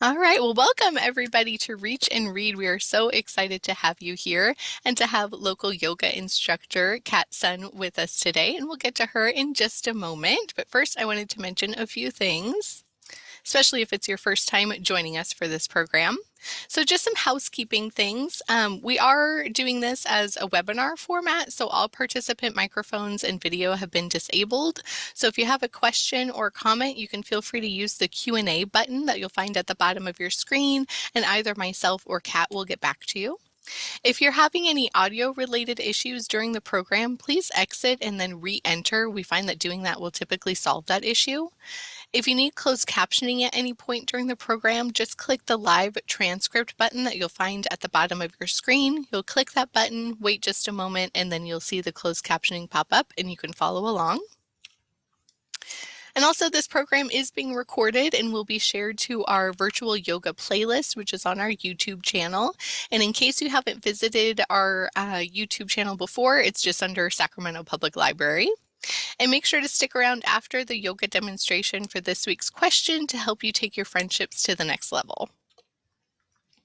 All right, well, welcome everybody to Reach and Read. We are so excited to have you here and to have local yoga instructor Kat Sun with us today, and we'll get to her in just a moment. But first, I wanted to mention a few things, especially if it's your first time joining us for this program. So just some housekeeping things. We are doing this as a webinar format, so all participant microphones and video have been disabled. So if you have a question or comment, you can feel free to use the Q&A button that you'll find at the bottom of your screen, and either myself or Kat will get back to you. If you're having any audio related issues during the program, please exit and then re-enter. We find that doing that will typically solve that issue. If you need closed captioning at any point during the program, just click the live transcript button that you'll find at the bottom of your screen. You'll click that button, wait just a moment, and then you'll see the closed captioning pop up and you can follow along. And also, this program is being recorded and will be shared to our virtual yoga playlist, which is on our YouTube channel. And in case you haven't visited our YouTube channel before, it's just under Sacramento Public Library. And make sure to stick around after the yoga demonstration for this week's question to help you take your friendships to the next level.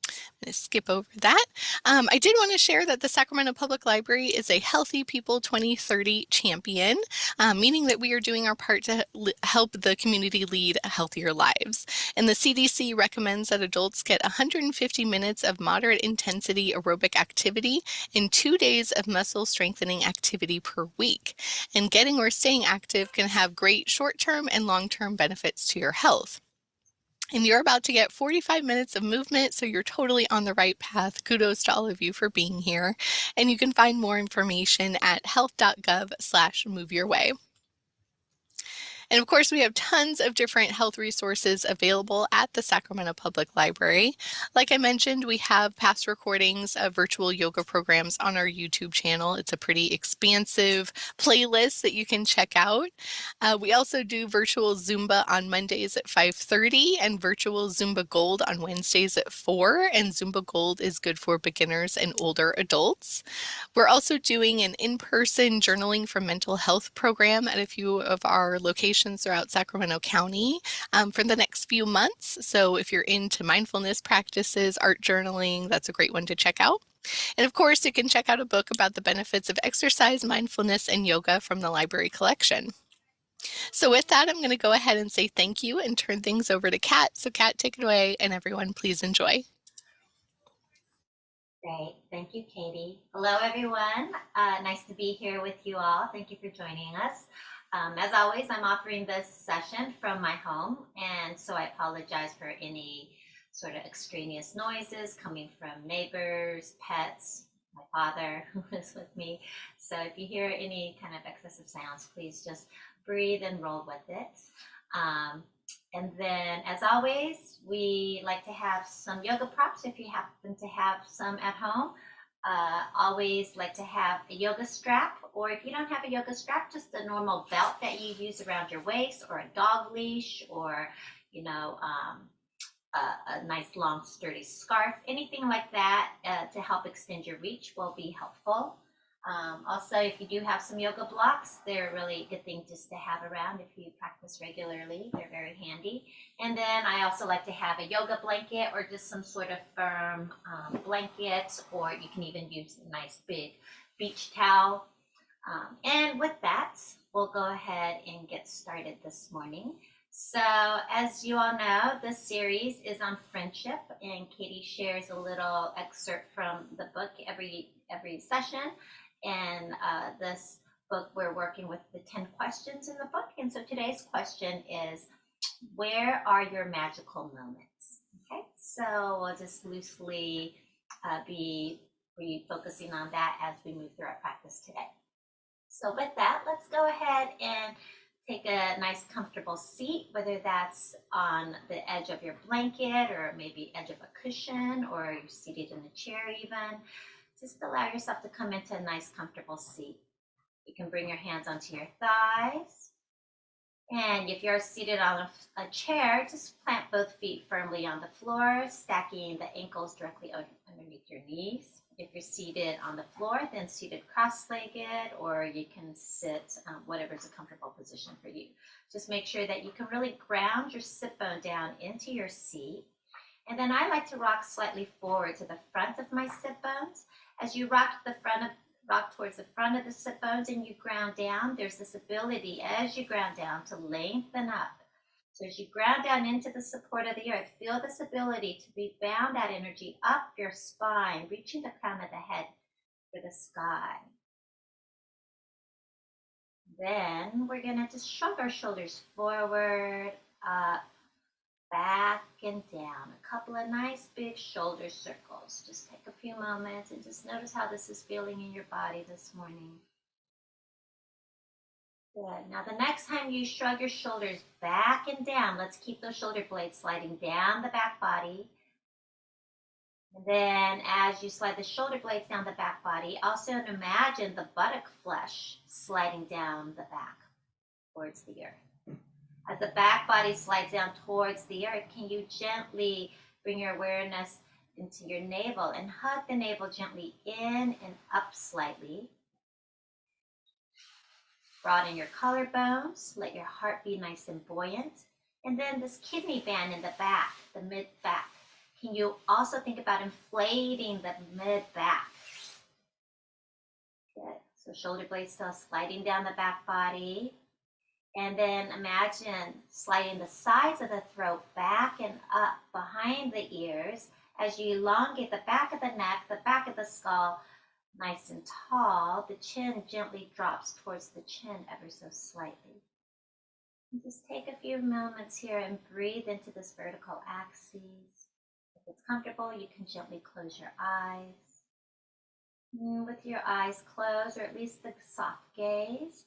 I'm going to skip over that. I did want to share that the Sacramento Public Library is a Healthy People 2030 champion, meaning that we are doing our part to help the community lead healthier lives. And the CDC recommends that adults get 150 minutes of moderate intensity aerobic activity and 2 days of muscle strengthening activity per week. And getting or staying active can have great short-term and long-term benefits to your health. And you're about to get 45 minutes of movement, so you're totally on the right path. Kudos to all of you for being here. And you can find more information at health.gov/moveyourway. And of course, we have tons of different health resources available at the Sacramento Public Library. Like I mentioned, we have past recordings of virtual yoga programs on our YouTube channel. It's a pretty expansive playlist that you can check out. We also do virtual Zumba on Mondays at 5:30 and virtual Zumba Gold on Wednesdays at 4. And Zumba Gold is good for beginners and older adults. We're also doing an in-person journaling for mental health program at a few of our locations throughout Sacramento County for the next few months. So if you're into mindfulness practices, art journaling, that's a great one to check out. And of course, you can check out a book about the benefits of exercise, mindfulness, and yoga from the library collection. So with that, I'm going to go ahead and say thank you and turn things over to Kat. So Kat, take it away, and everyone please enjoy. Great. Thank you, Katie. Hello, everyone. Nice to be here with you all. Thank you for joining us. As always, I'm offering this session from my home, and so I apologize for any sort of extraneous noises coming from neighbors, pets, my father who is with me. So if you hear any kind of excessive sounds, please just breathe and roll with it. And then, as always, we like to have some yoga props if you happen to have some at home. Always like to have a yoga strap, or if you don't have a yoga strap, just a normal belt that you use around your waist, or a dog leash, or a nice long sturdy scarf. Anything like that to help extend your reach will be helpful. Also, if you do have some yoga blocks, they're really a good thing just to have around if you practice regularly. They're very handy. And then I also like to have a yoga blanket or just some sort of firm blanket, or you can even use a nice big beach towel. And with that, we'll go ahead and get started this morning. So as you all know, this series is on friendship, and Katie shares a little excerpt from the book every session. And this book, we're working with the 10 questions in the book. And so today's question is, where are your magical moments? Okay, so we'll just loosely be focusing on that as we move through our practice today. So with that, let's go ahead and take a nice comfortable seat, whether that's on the edge of your blanket or maybe edge of a cushion, or you're seated in a chair even. Just allow yourself to come into a nice comfortable seat. You can bring your hands onto your thighs. And if you're seated on a chair, just plant both feet firmly on the floor, stacking the ankles directly underneath your knees. If you're seated on the floor, then seated cross-legged, or you can sit whatever's a comfortable position for you. Just make sure that you can really ground your sit bone down into your seat. And then I like to rock slightly forward to the front of my sit bones. As you rock towards the front of the sit bones and you ground down, there's this ability as you ground down to lengthen up. So as you ground down into the support of the earth, feel this ability to rebound that energy up your spine, reaching the crown of the head for the sky. Then we're gonna just shrug our shoulders forward, up, back, and down. A couple of nice big shoulder circles. Just take a few moments and just notice how this is feeling in your body this morning. Good. Now the next time you shrug your shoulders back and down, let's keep those shoulder blades sliding down the back body. And then as you slide the shoulder blades down the back body, also imagine the buttock flesh sliding down the back towards the earth. As the back body slides down towards the earth, can you gently bring your awareness into your navel and hug the navel gently in and up slightly. Broaden your collarbones, let your heart be nice and buoyant. And then this kidney band in the back, the mid-back. Can you also think about inflating the mid-back? Good. So shoulder blades still sliding down the back body. And then imagine sliding the sides of the throat back and up behind the ears as you elongate the back of the neck, the back of the skull, nice and tall. The chin gently drops towards the chin ever so slightly. And just take a few moments here and breathe into this vertical axis. If it's comfortable, you can gently close your eyes. And with your eyes closed, or at least the soft gaze,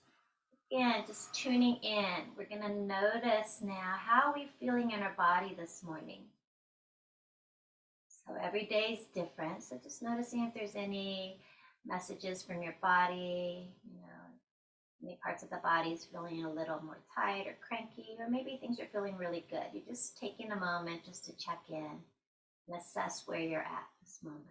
again, just tuning in. We're going to notice now, how are we feeling in our body this morning? So every day is different. So just noticing if there's any messages from your body, any parts of the body is feeling a little more tight or cranky, or maybe things are feeling really good. You're just taking a moment just to check in and assess where you're at this moment.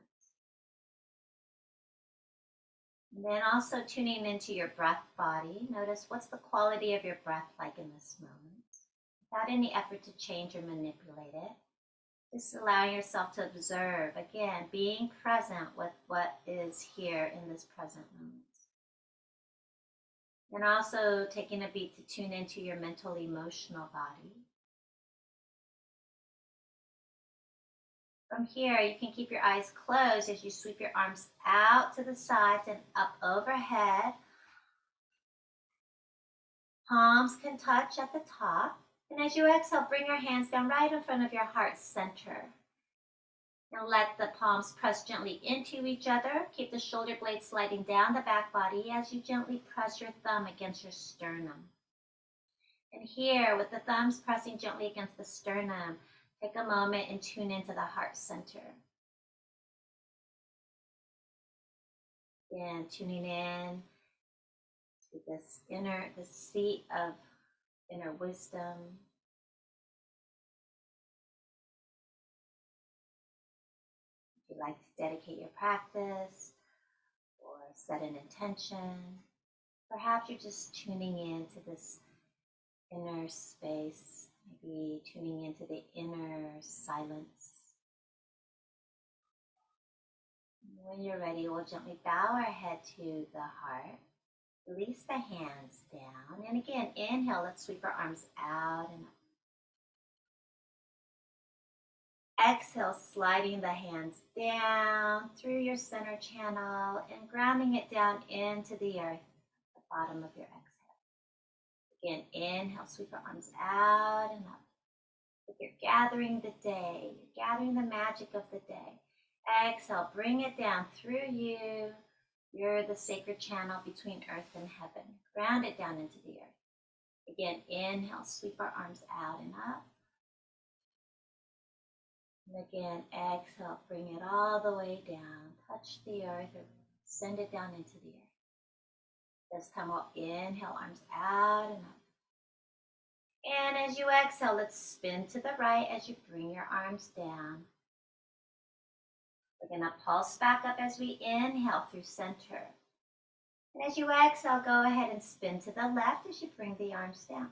And then also tuning into your breath body. Notice, what's the quality of your breath like in this moment? Without any effort to change or manipulate it. Just allowing yourself to observe, again, being present with what is here in this present moment. And also taking a beat to tune into your mental, emotional body. From here, you can keep your eyes closed as you sweep your arms out to the sides and up overhead. Palms can touch at the top. And as you exhale, bring your hands down right in front of your heart center. And let the palms press gently into each other. Keep the shoulder blades sliding down the back body as you gently press your thumb against your sternum. And here, with the thumbs pressing gently against the sternum, take a moment and tune into the heart center. Again, tuning in to this seat of inner wisdom. If you'd like to dedicate your practice or set an intention, perhaps you're just tuning into this inner space, maybe tuning into the inner silence. When you're ready, we'll gently bow our head to the heart. Release the hands down. And again, inhale, let's sweep our arms out and up. Exhale, sliding the hands down through your center channel and grounding it down into the earth at the bottom of your exhale. Again, inhale, sweep your arms out and up. If you're gathering the day, you're gathering the magic of the day. Exhale, bring it down through you. You're the sacred channel between earth and heaven. Ground it down into the earth. Again, inhale, sweep our arms out and up. And again, exhale, bring it all the way down. Touch the earth or send it down into the earth. This time we'll inhale, arms out and up. And as you exhale, let's spin to the right as you bring your arms down. We're going to pulse back up as we inhale through center. And as you exhale, go ahead and spin to the left as you bring the arms down.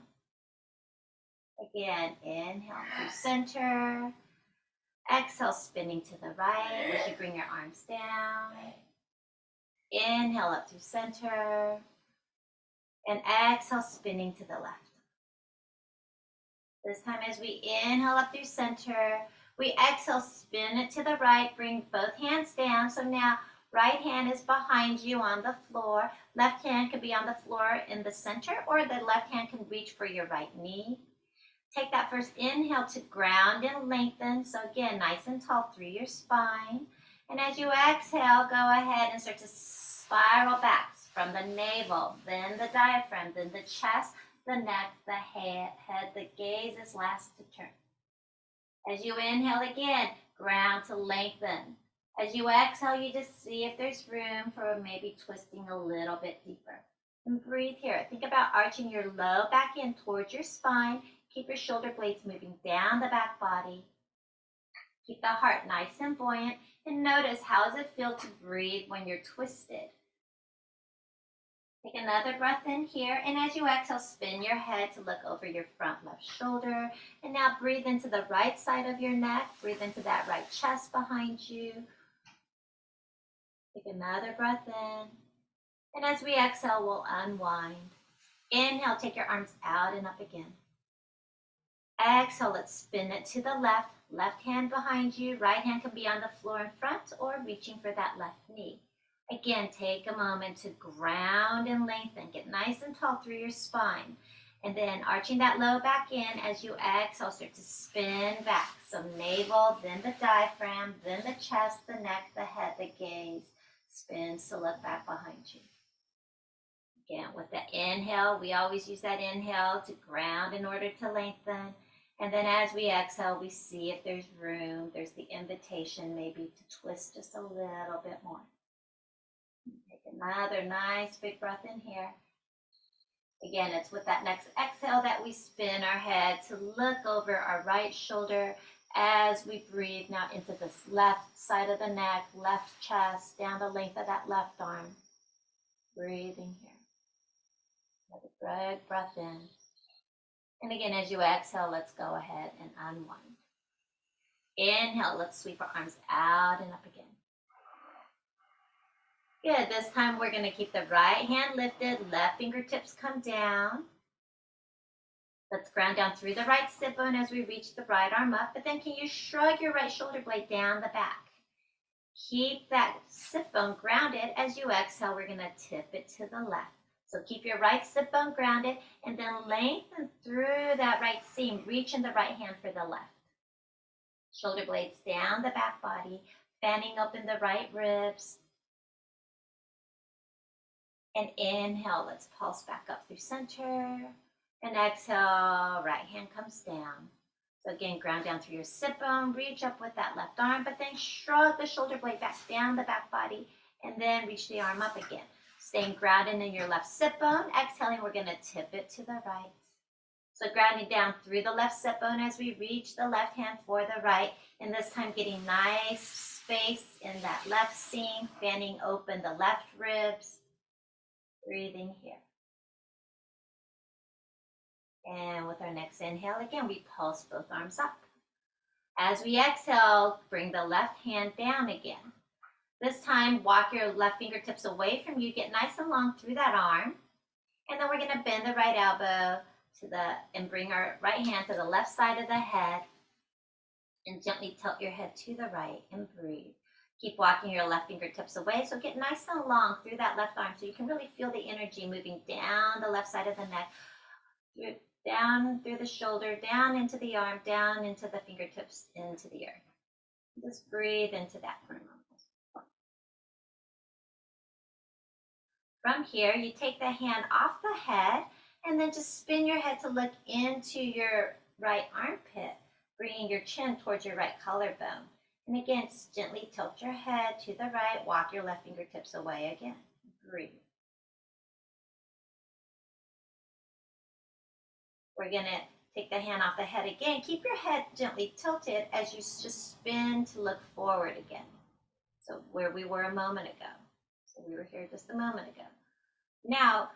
Again, inhale through center. Exhale, spinning to the right as you bring your arms down. Inhale up through center. And exhale, spinning to the left. This time as we inhale up through center, we exhale, spin it to the right, bring both hands down. So now right hand is behind you on the floor. Left hand could be on the floor in the center, or the left hand can reach for your right knee. Take that first inhale to ground and lengthen. So again, nice and tall through your spine. And as you exhale, go ahead and start to spiral back from the navel, then the diaphragm, then the chest, the neck, the head, the gaze is last to turn. As you inhale again, ground to lengthen. As you exhale, you just see if there's room for maybe twisting a little bit deeper. And breathe here. Think about arching your low back in towards your spine. Keep your shoulder blades moving down the back body. Keep the heart nice and buoyant. And notice, how does it feel to breathe when you're twisted? Take another breath in here, and as you exhale, spin your head to look over your front left shoulder. And now breathe into the right side of your neck. Breathe into that right chest behind you. Take another breath in. And as we exhale, we'll unwind. Inhale, take your arms out and up again. Exhale, let's spin it to the left. Left hand behind you. Right hand can be on the floor in front or reaching for that left knee. Again, take a moment to ground and lengthen. Get nice and tall through your spine. And then arching that low back in, as you exhale, start to spin back. So navel, then the diaphragm, then the chest, the neck, the head, the gaze. Spin to look back behind you. Again, with the inhale, we always use that inhale to ground in order to lengthen. And then as we exhale, we see if there's room. There's the invitation maybe to twist just a little bit more. Take another nice big breath in here. Again, it's with that next exhale that we spin our head to look over our right shoulder as we breathe now into this left side of the neck, left chest, down the length of that left arm. Breathing here. Another big breath in. And again, as you exhale, let's go ahead and unwind. Inhale, let's sweep our arms out and up again. Good, this time we're going to keep the right hand lifted, left fingertips come down. Let's ground down through the right sit bone as we reach the right arm up, but then can you shrug your right shoulder blade down the back? Keep that sit bone grounded. As you exhale, we're going to tip it to the left. So keep your right sit bone grounded and then lengthen through that right seam. Reach in the right hand for the left. Shoulder blades down the back body, fanning open the right ribs. And inhale, let's pulse back up through center. And exhale, right hand comes down. So again, ground down through your sit bone, reach up with that left arm, but then shrug the shoulder blade back down the back body, and then reach the arm up again. Staying grounded in your left sit bone. Exhaling, we're going to tip it to the right. So grounding down through the left sit bone as we reach the left hand for the right. And this time getting nice space in that left seam, fanning open the left ribs. Breathing here. And with our next inhale, again, we pulse both arms up. As we exhale, bring the left hand down again. This time, walk your left fingertips away from you. Get nice and long through that arm. And then we're going to bend the right elbow and bring our right hand to the left side of the head. And gently tilt your head to the right and breathe. Keep walking your left fingertips away. So get nice and long through that left arm so you can really feel the energy moving down the left side of the neck, down through the shoulder, down into the arm, down into the fingertips, into the earth. Just breathe into that for a moment. From here, you take the hand off the head and then just spin your head to look into your right armpit, bringing your chin towards your right collarbone. And again, just gently tilt your head to the right, walk your left fingertips away again. Breathe. We're going to take the hand off the head again. Keep your head gently tilted as you just spin to look forward again. So where we were a moment ago. So we were here just a moment ago. Now,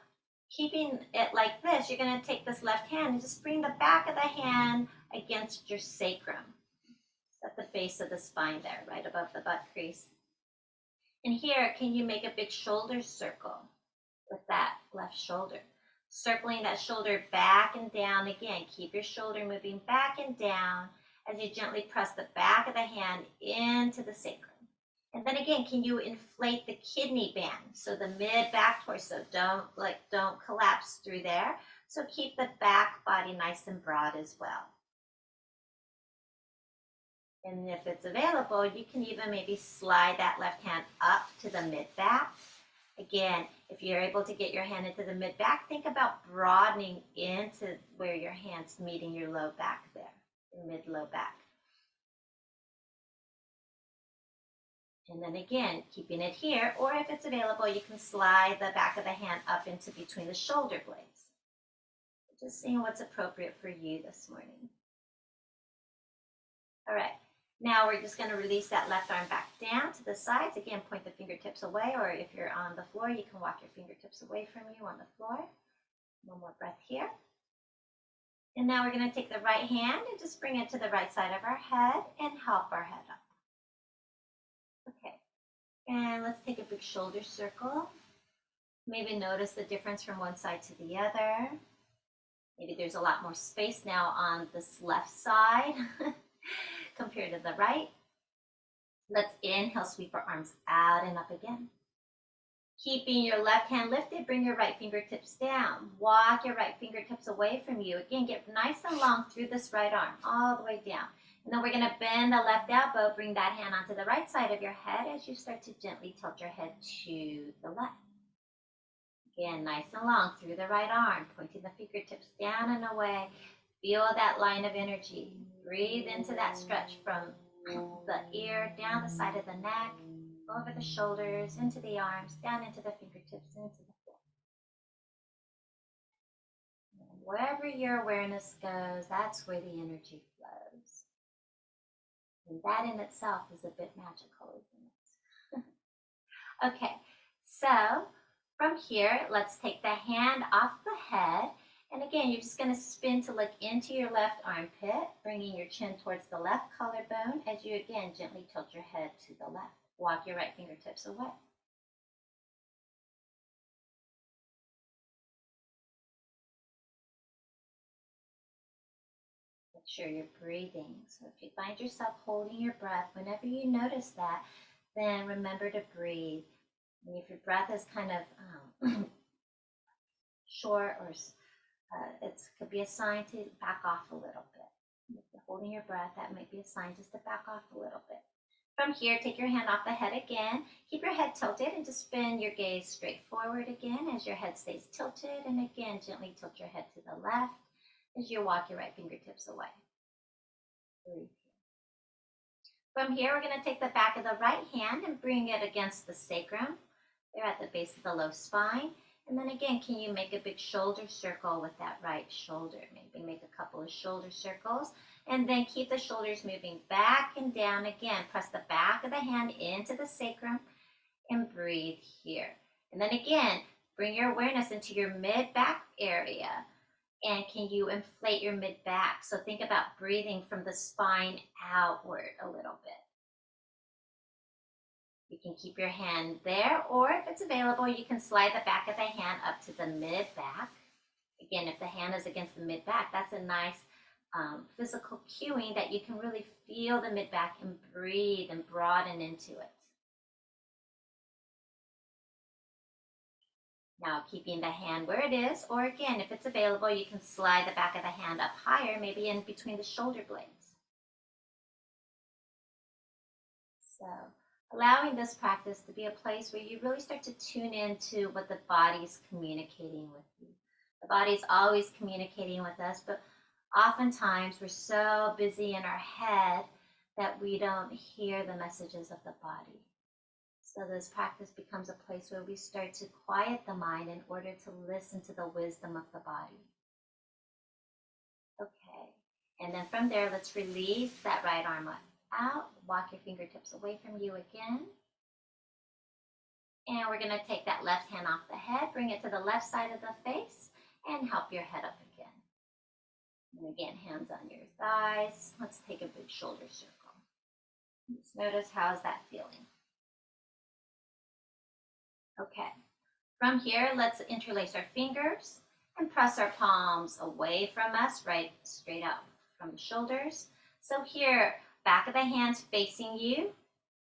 keeping it like this, you're going to take this left hand and just bring the back of the hand against your sacrum. Set the base of the spine there, right above the butt crease. And here, can you make a big shoulder circle with that left shoulder? Circling that shoulder back and down again. Keep your shoulder moving back and down as you gently press the back of the hand into the sacrum. And then again, can you inflate the kidney band? So the mid back torso, don't collapse through there. So keep the back body nice and broad as well. And if it's available, you can even maybe slide that left hand up to the mid back. Again, if you're able to get your hand into the mid back, think about broadening into where your hand's meeting your low back there, your mid low back. And then again, keeping it here, or if it's available, you can slide the back of the hand up into between the shoulder blades. Just seeing what's appropriate for you this morning. All right. Now we're just going to release that left arm back down to the sides. Again, point the fingertips away, or if you're on the floor, you can walk your fingertips away from you on the floor. One more breath here. And now we're going to take the right hand and just bring it to the right side of our head and help our head up. Okay. And let's take a big shoulder circle. Maybe notice the difference from one side to the other. Maybe there's a lot more space now on this left side compared to the right. Let's inhale, sweep our arms out and up again. Keeping your left hand lifted, bring your right fingertips down. Walk your right fingertips away from you. Again, get nice and long through this right arm, all the way down. And then we're going to bend the left elbow, bring that hand onto the right side of your head as you start to gently tilt your head to the left. Again, nice and long through the right arm, pointing the fingertips down and away. Feel that line of energy. Breathe into that stretch from the ear, down the side of the neck, over the shoulders, into the arms, down into the fingertips, into the floor. And wherever your awareness goes, that's where the energy flows. And that in itself is a bit magical, isn't it? Okay, so from here, let's take the hand off the head. And again, you're just going to spin to look into your left armpit, bringing your chin towards the left collarbone as you again gently tilt your head to the left. Walk your right fingertips away. Make sure you're breathing. So if you find yourself holding your breath, whenever you notice that, then remember to breathe. And if your breath is kind of short or it could be a sign to back off a little bit. If you're holding your breath, that might be a sign just to back off a little bit. From here, take your hand off the head again. Keep your head tilted and just spin your gaze straight forward again as your head stays tilted. And again, gently tilt your head to the left as you walk your right fingertips away. Breathe. From here, we're going to take the back of the right hand and bring it against the sacrum. They're at the base of the low spine. And then again, can you make a big shoulder circle with that right shoulder? Maybe make a couple of shoulder circles. And then keep the shoulders moving back and down again. Press the back of the hand into the sacrum and breathe here. And then again, bring your awareness into your mid-back area. And can you inflate your mid-back? So think about breathing from the spine outward a little bit. You can keep your hand there, or if it's available, you can slide the back of the hand up to the mid-back. Again, if the hand is against the mid-back, that's a nice physical cueing that you can really feel the mid-back and breathe and broaden into it. Now, keeping the hand where it is, or again, if it's available, you can slide the back of the hand up higher, maybe in between the shoulder blades. So, allowing this practice to be a place where you really start to tune into what the body's communicating with you. The body's always communicating with us, but oftentimes we're so busy in our head that we don't hear the messages of the body. So this practice becomes a place where we start to quiet the mind in order to listen to the wisdom of the body. Okay, and then from there, let's release that right arm out. Walk your fingertips away from you again. And we're going to take that left hand off the head, bring it to the left side of the face, and help your head up again. And again, hands on your thighs. Let's take a big shoulder circle. Just notice how's that feeling. Okay. From here, let's interlace our fingers and press our palms away from us, right straight out from the shoulders. So here, back of the hands facing you,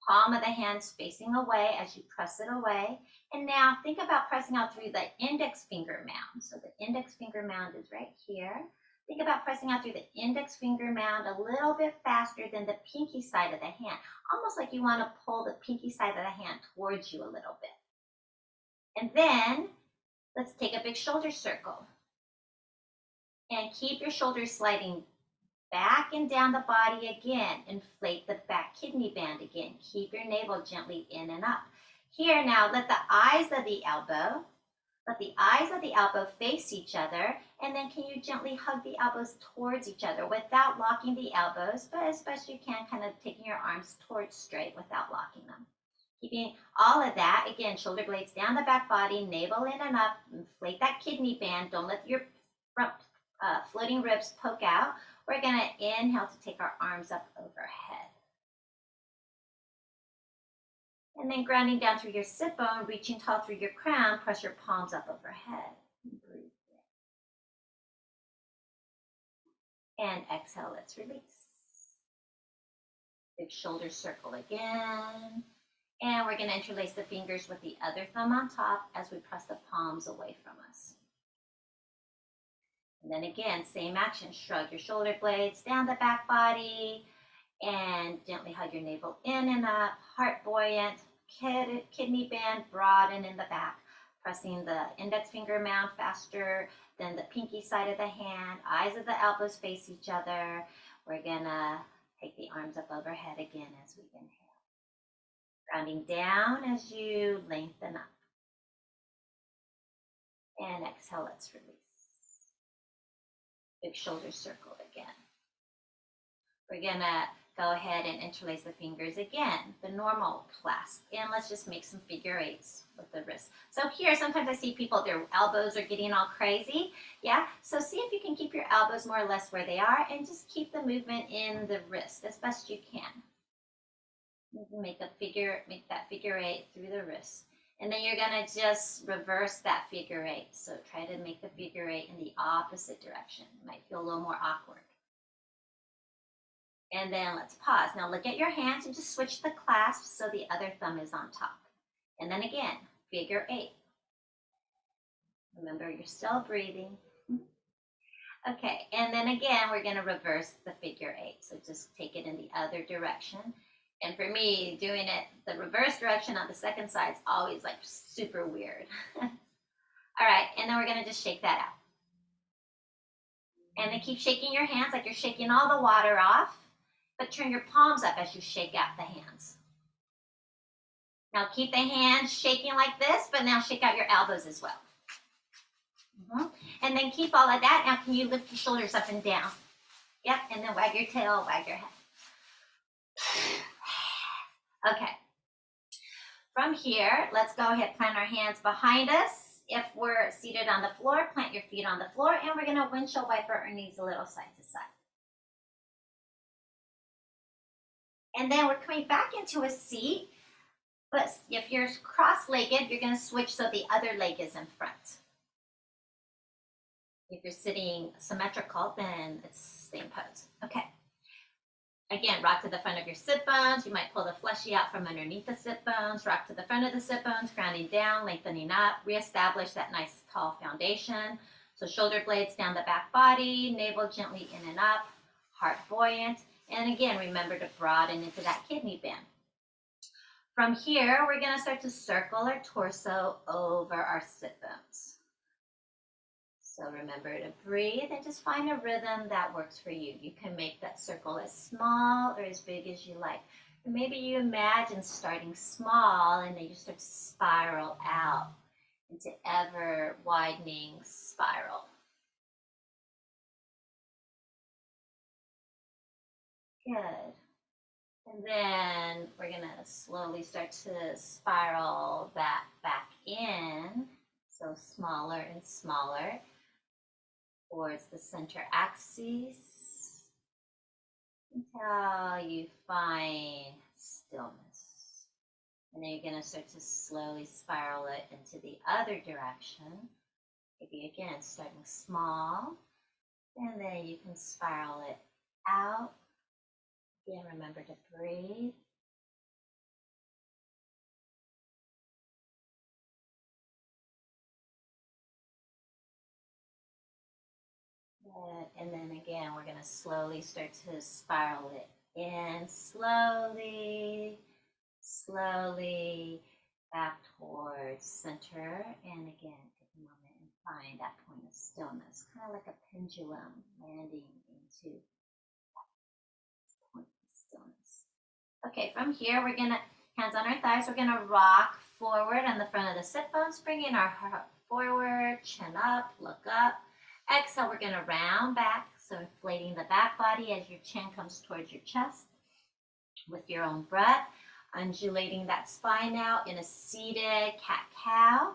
palm of the hands facing away as you press it away. And now think about pressing out through the index finger mound. So the index finger mound is right here. Think about pressing out through the index finger mound a little bit faster than the pinky side of the hand, almost like you want to pull the pinky side of the hand towards you a little bit. And then let's take a big shoulder circle. And keep your shoulders sliding back and down the body again. Inflate the back kidney band again. Keep your navel gently in and up. Here now, let the eyes of the elbow face each other. And then can you gently hug the elbows towards each other without locking the elbows, but as best you can, kind of taking your arms towards straight without locking them. Keeping all of that, again, shoulder blades down the back body, navel in and up, inflate that kidney band. Don't let your front floating ribs poke out. We're going to inhale to take our arms up overhead. And then grounding down through your sit bone, reaching tall through your crown, press your palms up overhead. Breathe in. And exhale, let's release. Big shoulder circle again. And we're going to interlace the fingers with the other thumb on top as we press the palms away from us. And then again, same action. Shrug your shoulder blades down the back body and gently hug your navel in and up. Heart buoyant, kidney band broaden in the back. Pressing the index finger mound faster than the pinky side of the hand. Eyes of the elbows face each other. We're going to take the arms up overhead again as we inhale. Grounding down as you lengthen up. And exhale, let's release. Big shoulder circle again. We're going to go ahead and interlace the fingers again, the normal clasp. And let's just make some figure eights with the wrists. So here, sometimes I see people, their elbows are getting all crazy. Yeah, so see if you can keep your elbows more or less where they are and just keep the movement in the wrist as best you can. Make that figure eight through the wrist. And then you're going to just reverse that figure eight. So try to make the figure eight in the opposite direction. It might feel a little more awkward. And then let's pause. Now look at your hands and just switch the clasps so the other thumb is on top. And then again, figure eight. Remember, you're still breathing. Okay, and then again, we're going to reverse the figure eight. So just take it in the other direction. And for me, doing it the reverse direction on the second side is always like super weird. All right, and then we're going to just shake that out. And then keep shaking your hands like you're shaking all the water off, but turn your palms up as you shake out the hands. Now keep the hands shaking like this, but now shake out your elbows as well. And then keep all of that. Now can you lift your shoulders up and down? Yep, and then wag your tail, wag your head. Okay. From here, let's go ahead, plant our hands behind us. If we're seated on the floor, plant your feet on the floor, and we're going to windshield wiper our knees a little side to side. And then we're coming back into a seat, but if you're cross-legged, you're going to switch so the other leg is in front. If you're sitting symmetrical, then it's the same pose. Okay. Again, rock to the front of your sit bones. You might pull the fleshy out from underneath the sit bones. Rock to the front of the sit bones, grounding down, lengthening up. Reestablish that nice tall foundation. So shoulder blades down the back body, navel gently in and up, heart buoyant. And again, remember to broaden into that kidney band. From here, we're going to start to circle our torso over our sit bones. So remember to breathe and just find a rhythm that works for you. You can make that circle as small or as big as you like. Or maybe you imagine starting small and then you start to spiral out into ever widening spiral. Good. And then we're going to slowly start to spiral that back in. So smaller and smaller towards the center axis until you find stillness. And then you're going to start to slowly spiral it into the other direction. Maybe again, starting small, and then you can spiral it out. Again, remember to breathe. Good. And then again, we're going to slowly start to spiral it in, slowly, slowly back towards center. And again, take a moment and find that point of stillness, kind of like a pendulum landing into that point of stillness. Okay, from here, we're going to, hands on our thighs, we're going to rock forward on the front of the sit bones, bringing our heart forward, chin up, look up. Exhale, we're going to round back, so inflating the back body as your chin comes towards your chest with your own breath, undulating that spine out in a seated cat-cow.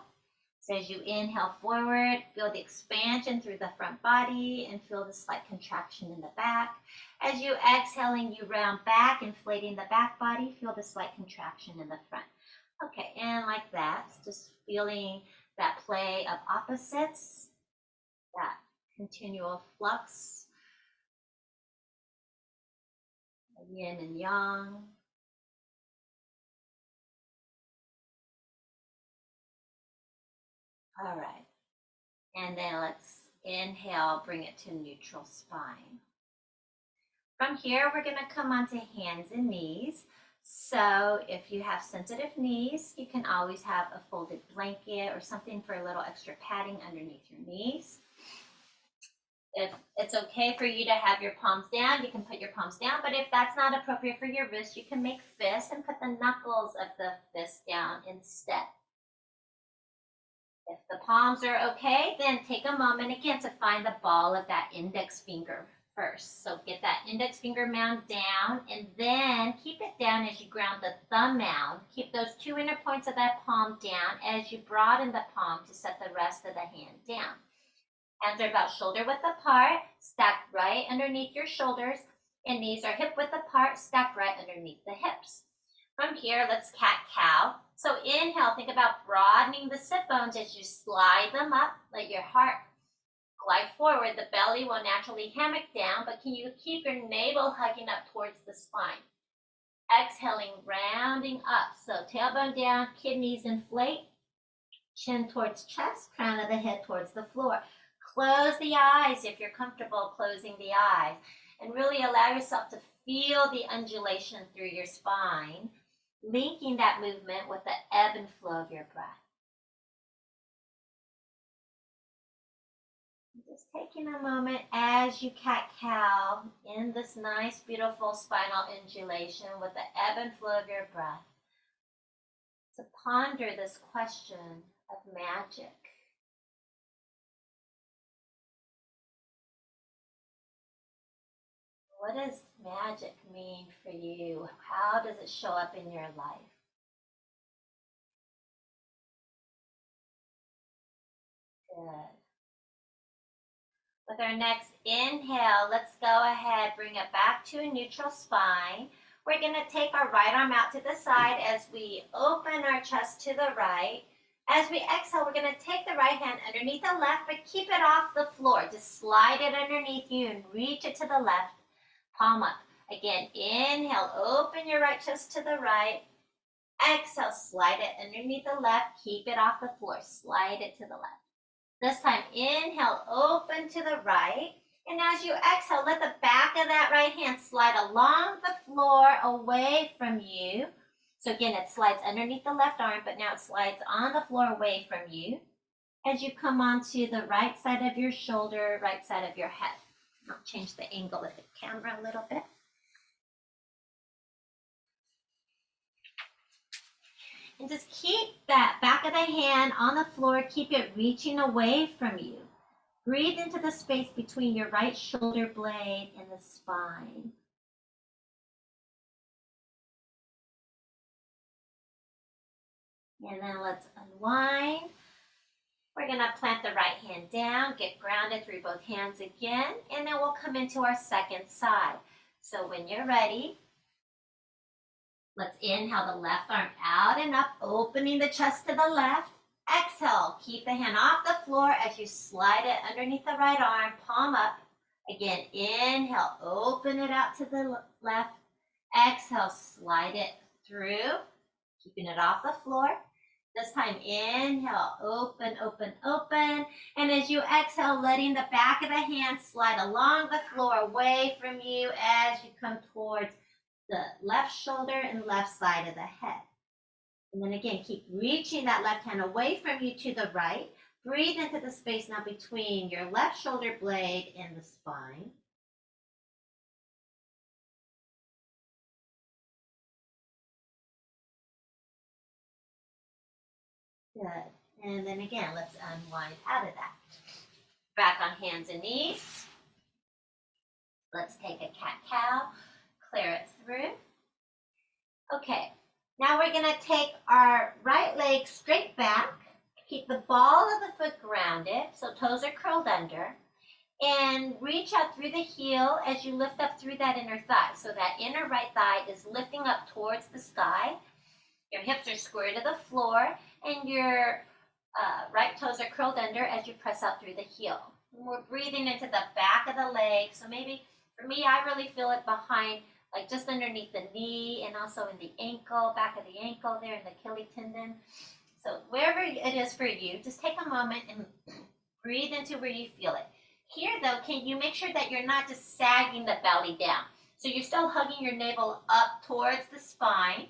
So as you inhale forward, feel the expansion through the front body and feel the slight contraction in the back. As you exhale and you round back, inflating the back body, feel the slight contraction in the front. Okay, and like that, just feeling that play of opposites, that continual flux, yin and yang. All right, and then let's inhale, bring it to neutral spine. From here, we're going to come onto hands and knees. So if you have sensitive knees, you can always have a folded blanket or something for a little extra padding underneath your knees. If it's okay for you to have your palms down, you can put your palms down. But if that's not appropriate for your wrist, you can make fists and put the knuckles of the fist down instead. If the palms are okay, then take a moment again to find the ball of that index finger first. So get that index finger mound down and then keep it down as you ground the thumb mound. Keep those two inner points of that palm down as you broaden the palm to set the rest of the hand down. Hands are about shoulder width apart, stacked right underneath your shoulders, and knees are hip width apart, stacked right underneath the hips. From here, let's cat-cow. So inhale, think about broadening the sit bones as you slide them up. Let your heart glide forward. The belly will naturally hammock down, but can you keep your navel hugging up towards the spine? Exhaling, rounding up. So tailbone down, kidneys inflate, chin towards chest, crown of the head towards the floor. Close the eyes if you're comfortable closing the eyes, and really allow yourself to feel the undulation through your spine, linking that movement with the ebb and flow of your breath. Just taking a moment as you cat-cow in this nice, beautiful spinal undulation with the ebb and flow of your breath, to ponder this question of magic. What does magic mean for you? How does it show up in your life? Good. With our next inhale, let's go ahead, bring it back to a neutral spine. We're going to take our right arm out to the side as we open our chest to the right. As we exhale, we're going to take the right hand underneath the left, but keep it off the floor. Just slide it underneath you and reach it to the left. Palm up. Again, inhale, open your right chest to the right. Exhale, slide it underneath the left. Keep it off the floor. Slide it to the left. This time, inhale, open to the right. And as you exhale, let the back of that right hand slide along the floor away from you. So again, it slides underneath the left arm, but now it slides on the floor away from you. As you come onto the right side of your shoulder, right side of your head. I'll change the angle of the camera a little bit. And just keep that back of the hand on the floor. Keep it reaching away from you. Breathe into the space between your right shoulder blade and the spine. And then let's unwind. We're going to plant the right hand down, get grounded through both hands again, and then we'll come into our second side. So when you're ready, Let's inhale the left arm out and up, opening the chest to the left. Exhale, keep the hand off the floor as you slide it underneath the right arm, palm up. Again, inhale, open it out to the left. Exhale, slide it through, keeping it off the floor. This time, inhale, open, open, open. And as you exhale, letting the back of the hand slide along the floor away from you as you come towards the left shoulder and left side of the head. And then again, keep reaching that left hand away from you to the right. Breathe into the space now between your left shoulder blade and the spine. Good. And then again, let's unwind out of that. Back on hands and knees. Let's take a cat-cow, clear it through. Okay, now we're gonna take our right leg straight back, keep the ball of the foot grounded, so toes are curled under, and reach out through the heel as you lift up through that inner thigh. So that inner right thigh is lifting up towards the sky. Your hips are square to the floor, and your right toes are curled under as you press out through the heel. And we're breathing into the back of the leg. So maybe, for me, I really feel it behind, like just underneath the knee and also in the ankle, back of the ankle there in the Achilles tendon. So wherever it is for you, just take a moment and breathe into where you feel it. Here, though, can you make sure that you're not just sagging the belly down? So you're still hugging your navel up towards the spine.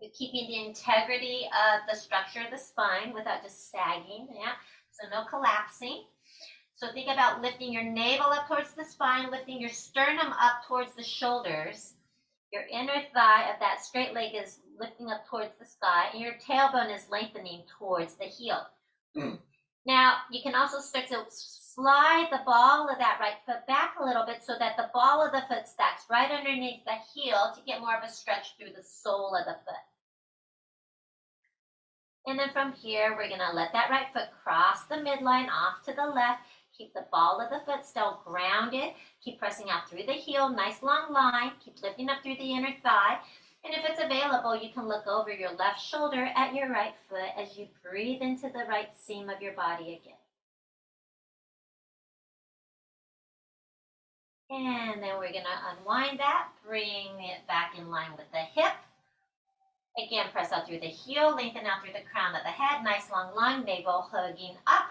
You're keeping the integrity of the structure of the spine without just sagging, yeah? So no collapsing. So think about lifting your navel up towards the spine, lifting your sternum up towards the shoulders. Your inner thigh of that straight leg is lifting up towards the sky, and your tailbone is lengthening towards the heel. Now, you can also start to slide the ball of that right foot back a little bit so that the ball of the foot stacks right underneath the heel to get more of a stretch through the sole of the foot. And then from here, we're going to let that right foot cross the midline off to the left. Keep the ball of the foot still grounded. Keep pressing out through the heel, nice long line. Keep lifting up through the inner thigh. And if it's available, you can look over your left shoulder at your right foot as you breathe into the right seam of your body again. And then we're going to unwind that, bring it back in line with the hip. Again, press out through the heel, lengthen out through the crown of the head, nice long line, navel hugging up.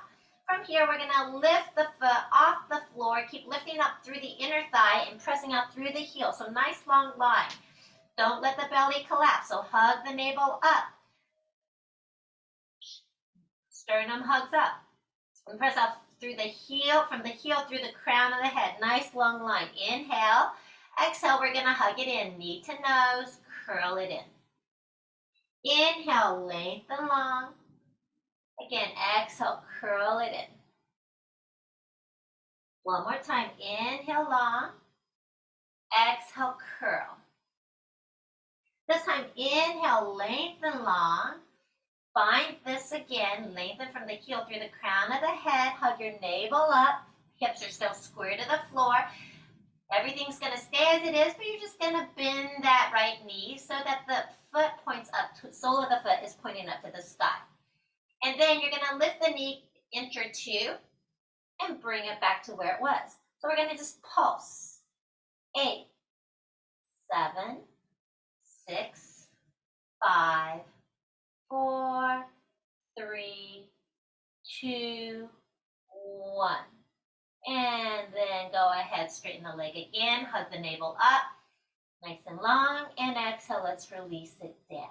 From here, we're going to lift the foot off the floor, keep lifting up through the inner thigh and pressing out through the heel. So nice long line. Don't let the belly collapse, so hug the navel up. Sternum hugs up. And press out through the heel, from the heel through the crown of the head. Nice long line. Inhale. Exhale, we're going to hug it in, knee to nose, curl it in. Inhale, lengthen long. Again, exhale, curl it in. One more time. Inhale, long. Exhale, curl. This time, inhale, lengthen long. Find this again. Lengthen from the heel through the crown of the head. Hug your navel up. Hips are still square to the floor. Everything's going to stay as it is, but you're just going to bend that right knee so that the foot points up. The sole of the foot is pointing up to the sky. And then you're going to lift the knee inch or two and bring it back to where it was. So we're going to just pulse. 8, 7, 6, 5, 4, 3, 2, 1. And then go ahead, straighten the leg again, hug the navel up, nice and long, and exhale, let's release it down.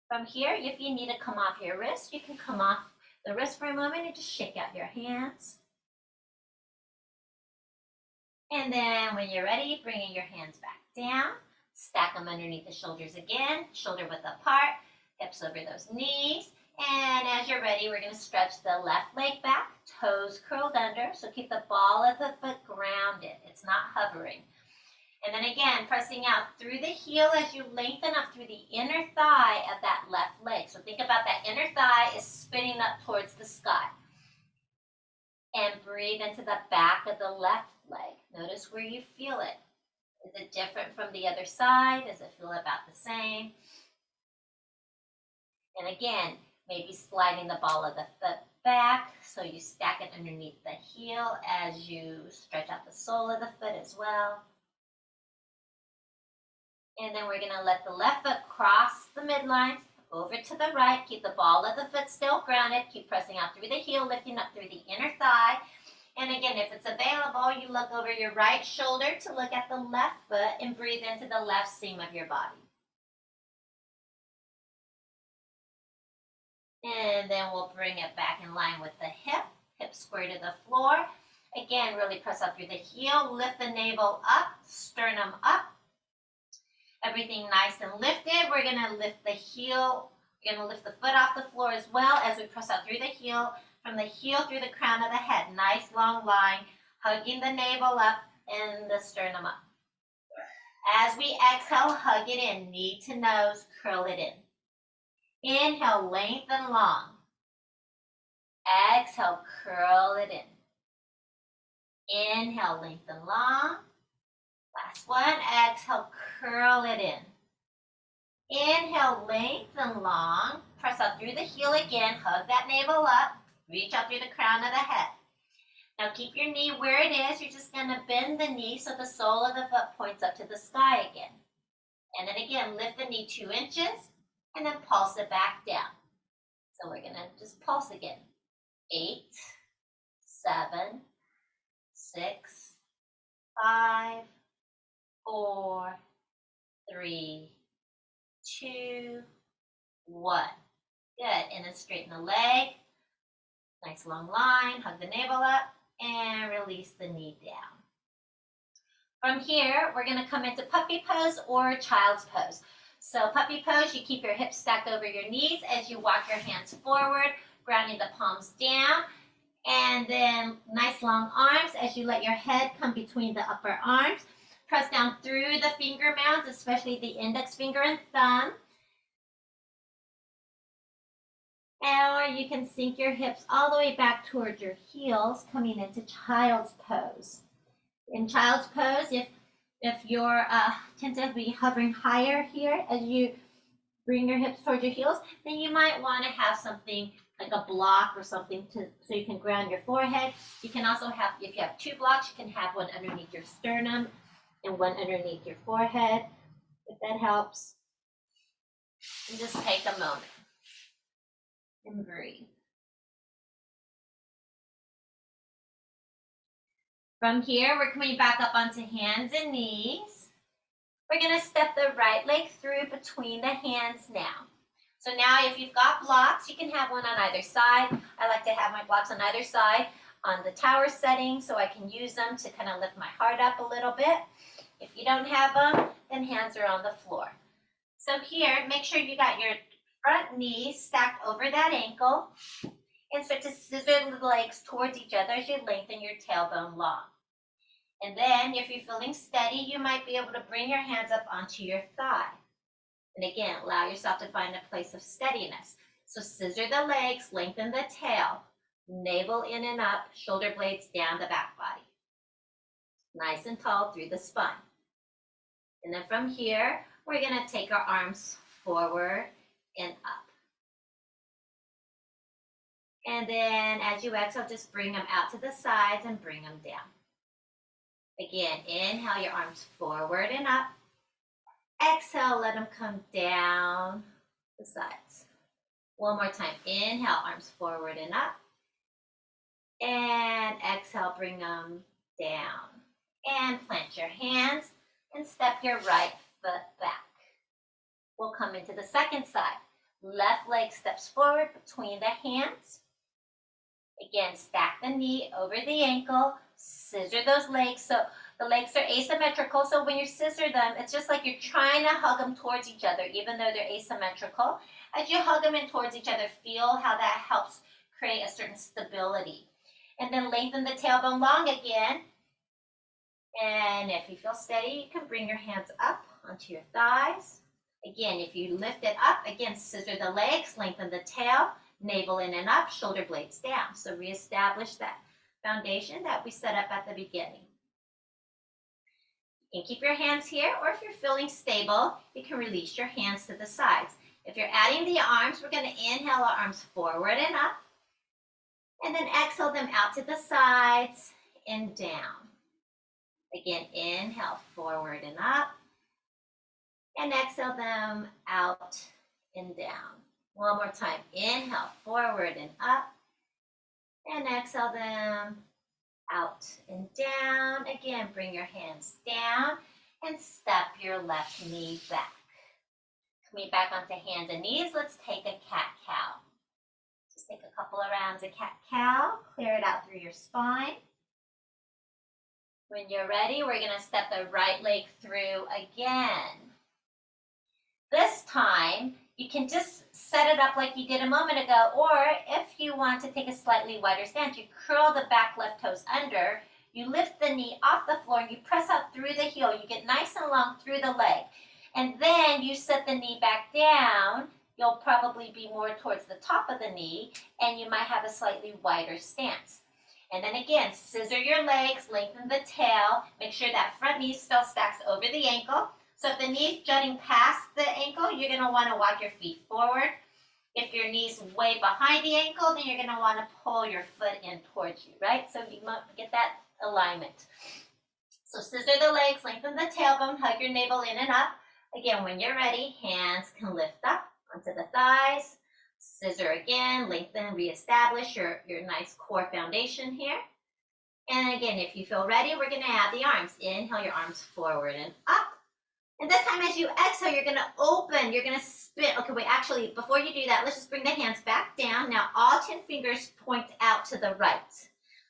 From here, if you need to come off your wrist, you can come off the wrist for a moment and just shake out your hands. And then when you're ready, bringing your hands back down, stack them underneath the shoulders again, shoulder width apart, hips over those knees. And as you're ready, we're going to stretch the left leg back, toes curled under. So keep the ball of the foot grounded. It's not hovering. And then again, pressing out through the heel as you lengthen up through the inner thigh of that left leg. So think about that inner thigh is spinning up towards the sky. And breathe into the back of the left leg. Notice where you feel it. Is it different from the other side? Does it feel about the same? And again, maybe sliding the ball of the foot back so you stack it underneath the heel as you stretch out the sole of the foot as well. And then we're going to let the left foot cross the midline over to the right. Keep the ball of the foot still grounded. Keep pressing out through the heel, lifting up through the inner thigh. And again, if it's available, you look over your right shoulder to look at the left foot and breathe into the left seam of your body. And then we'll bring it back in line with the hip square to the floor. Again, really press up through the heel, lift the navel up, sternum up. Everything nice and lifted. We're gonna lift the heel, we're gonna lift the foot off the floor as well as we press out through the heel, from the heel through the crown of the head. Nice long line, hugging the navel up and the sternum up. As we exhale, hug it in, knee to nose, curl it in. Inhale, lengthen long. Exhale, curl it in. Inhale, lengthen long. Last one, exhale, curl it in. Inhale, lengthen long. Press out through the heel again, hug that navel up. Reach out through the crown of the head. Now keep your knee where it is. You're just gonna bend the knee so the sole of the foot points up to the sky again. And then again, lift the knee 2 inches and then pulse it back down. So we're gonna just pulse again. 8, 7, 6, 5, 4, 3, 2, 1. Good, and then straighten the leg. Nice long line, hug the navel up, and release the knee down. From here, we're gonna come into puppy pose or child's pose. So puppy pose, you keep your hips stacked over your knees as you walk your hands forward, grounding the palms down, and then nice long arms as you let your head come between the upper arms. Press down through the finger mounds, especially the index finger and thumb. Or you can sink your hips all the way back towards your heels, coming into child's pose. In child's pose, if you're tend to be hovering higher here as you bring your hips towards your heels, then you might want to have something like a block or something so you can ground your forehead. You can also have, if you have 2 blocks, you can have one underneath your sternum and one underneath your forehead, if that helps. And just take a moment and breathe. From here, we're coming back up onto hands and knees. We're going to step the right leg through between the hands now. So now if you've got blocks, you can have one on either side. I like to have my blocks on either side on the tower setting so I can use them to kind of lift my heart up a little bit. If you don't have them, then hands are on the floor. So here, make sure you got your front knee stacked over that ankle and start to scissor the legs towards each other as you lengthen your tailbone long. And then if you're feeling steady, you might be able to bring your hands up onto your thigh. And again, allow yourself to find a place of steadiness. So scissor the legs, lengthen the tail, navel in and up, shoulder blades down the back body. Nice and tall through the spine. And then from here, we're going to take our arms forward and up. And then as you exhale, just bring them out to the sides and bring them down. Again, inhale your arms forward and up. Exhale, let them come down the sides. One more time. Inhale, arms forward and up. And exhale, bring them down. And plant your hands and step your right foot back. We'll come into the second side. Left leg steps forward between the hands. Again, stack the knee over the ankle. Scissor those legs. So the legs are asymmetrical. So when you scissor them, it's just like you're trying to hug them towards each other, even though they're asymmetrical. As you hug them in towards each other, feel how that helps create a certain stability. And then lengthen the tailbone long again. And if you feel steady, you can bring your hands up onto your thighs. Again, if you lift it up, again, scissor the legs, lengthen the tail, navel in and up, shoulder blades down. So reestablish that foundation that we set up at the beginning. You can keep your hands here, or if you're feeling stable, you can release your hands to the sides. If you're adding the arms, we're going to inhale our arms forward and up, and then exhale them out to the sides and down. Again, inhale forward and up, and exhale them out and down. One more time. Inhale forward and up, and exhale them out and down. Again, bring your hands down and step your left knee back. Coming back onto hands and knees, let's take a cat-cow. Just take a couple of rounds of cat-cow, clear it out through your spine. When you're ready, we're going to step the right leg through again. This time, you can just set it up like you did a moment ago, or if you want to take a slightly wider stance, you curl the back left toes under, you lift the knee off the floor, and you press out through the heel. You get nice and long through the leg. And then you set the knee back down. You'll probably be more towards the top of the knee, and you might have a slightly wider stance. And then again, scissor your legs, lengthen the tail, make sure that front knee still stacks over the ankle. So if the knee's jutting past the ankle, you're going to want to walk your feet forward. If your knee's way behind the ankle, then you're going to want to pull your foot in towards you, right? So you get that alignment. So scissor the legs, lengthen the tailbone, hug your navel in and up. Again, when you're ready, hands can lift up onto the thighs. Scissor again, lengthen, reestablish your nice core foundation here. And again, if you feel ready, we're going to add the arms. Inhale your arms forward and up. And this time as you exhale, you're going to open, you're going to spin. Okay, wait, actually, before you do that, let's just bring the hands back down. Now, all 10 fingers point out to the right.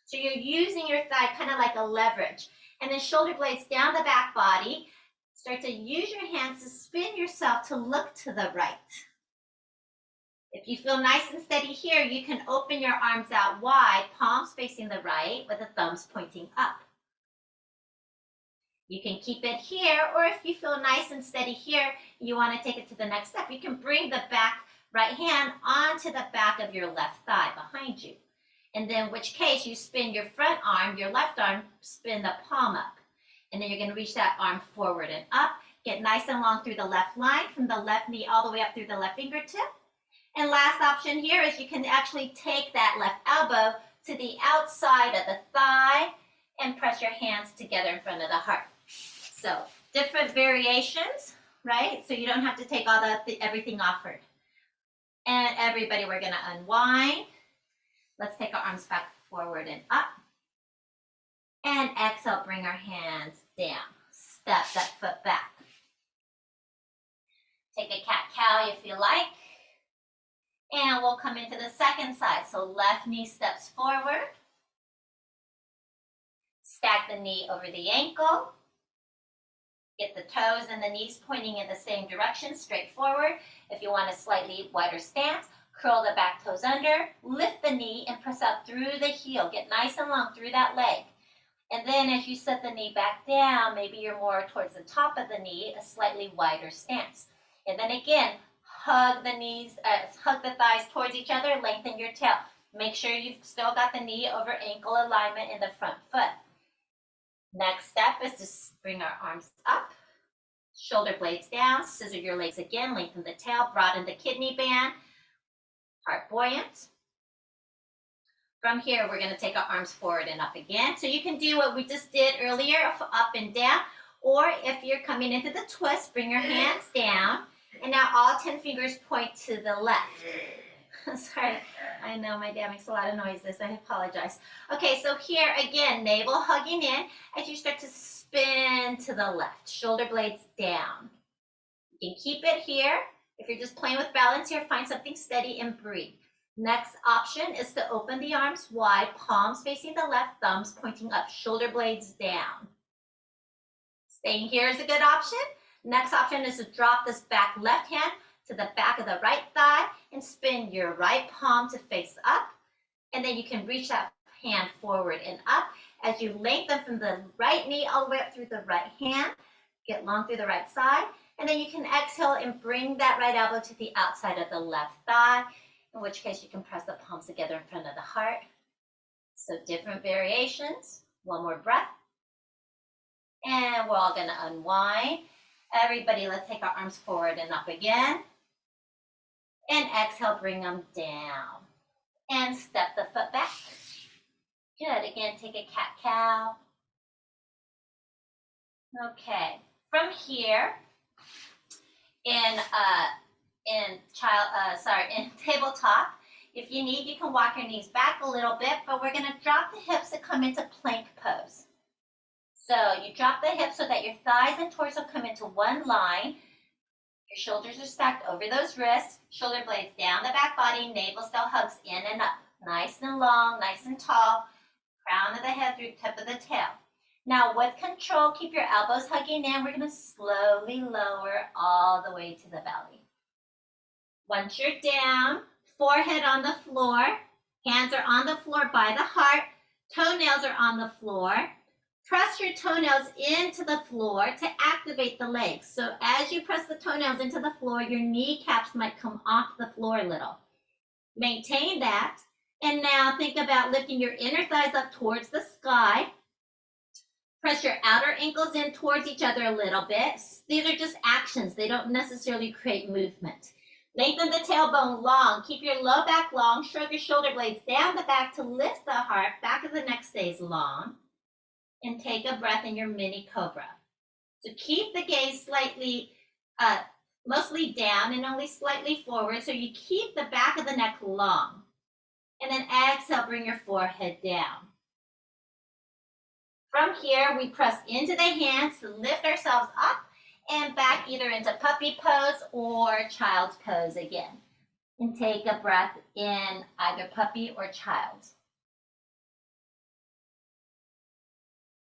So you're using your thigh kind of like a leverage. And then shoulder blades down the back body. Start to use your hands to spin yourself to look to the right. If you feel nice and steady here, you can open your arms out wide, palms facing the right with the thumbs pointing up. You can keep it here, or if you feel nice and steady here, you want to take it to the next step, you can bring the back right hand onto the back of your left thigh behind you. And then in which case you spin your front arm, your left arm, spin the palm up. And then you're going to reach that arm forward and up. Get nice and long through the left line, from the left knee all the way up through the left fingertip. And last option here is you can actually take that left elbow to the outside of the thigh and press your hands together in front of the heart. So different variations, right? So you don't have to take all everything offered. And everybody, we're going to unwind. Let's take our arms back forward and up. And exhale, bring our hands down. Step that foot back. Take a cat-cow if you like. And we'll come into the second side. So left knee steps forward. Stack the knee over the ankle. Get the toes and the knees pointing in the same direction, straight forward. If you want a slightly wider stance, curl the back toes under, lift the knee and press out through the heel. Get nice and long through that leg. And then as you set the knee back down, maybe you're more towards the top of the knee, a slightly wider stance. And then again, hug the knees, hug the thighs towards each other, lengthen your tail. Make sure you've still got the knee over ankle alignment in the front foot. Next step is to bring our arms up, shoulder blades down, scissor your legs again, lengthen the tail, broaden the kidney band, heart buoyant. From here, we're going to take our arms forward and up again. So you can do what we just did earlier, up and down, or if you're coming into the twist, bring your hands down, and now all 10 fingers point to the left. Sorry, I know my dad makes a lot of noises. I apologize. Okay, so here again, navel hugging in as you start to spin to the left. Shoulder blades down. You can keep it here. If you're just playing with balance here, find something steady and breathe. Next option is to open the arms wide, palms facing the left, thumbs pointing up, shoulder blades down. Staying here is a good option. Next option is to drop this back left hand to the back of the right thigh and spin your right palm to face up. And then you can reach that hand forward and up as you lengthen from the right knee all the way up through the right hand. Get long through the right side. And then you can exhale and bring that right elbow to the outside of the left thigh, in which case you can press the palms together in front of the heart. So different variations. One more breath. And we're all gonna unwind. Everybody, let's take our arms forward and up again. And exhale, bring them down. And step the foot back. Good, again, take a cat-cow. Okay, from here, in tabletop, if you need, you can walk your knees back a little bit, but we're gonna drop the hips and come into plank pose. So you drop the hips so that your thighs and torso come into one line. Your shoulders are stacked over those wrists, shoulder blades down the back body, navel still hugs in and up. Nice and long, nice and tall, crown of the head through tip of the tail. Now with control, keep your elbows hugging in. We're gonna slowly lower all the way to the belly. Once you're down, forehead on the floor, hands are on the floor by the heart, toenails are on the floor. Press your toenails into the floor to activate the legs. So as you press the toenails into the floor, your kneecaps might come off the floor a little. Maintain that. And now think about lifting your inner thighs up towards the sky. Press your outer ankles in towards each other a little bit. These are just actions. They don't necessarily create movement. Lengthen the tailbone long. Keep your low back long. Shrug your shoulder blades down the back to lift the heart. Back of the neck stays long. And take a breath in your mini cobra. So keep the gaze slightly, mostly down and only slightly forward. So you keep the back of the neck long. And then exhale, bring your forehead down. From here, we press into the hands to lift ourselves up and back either into puppy pose or child's pose again. And take a breath in either puppy or child.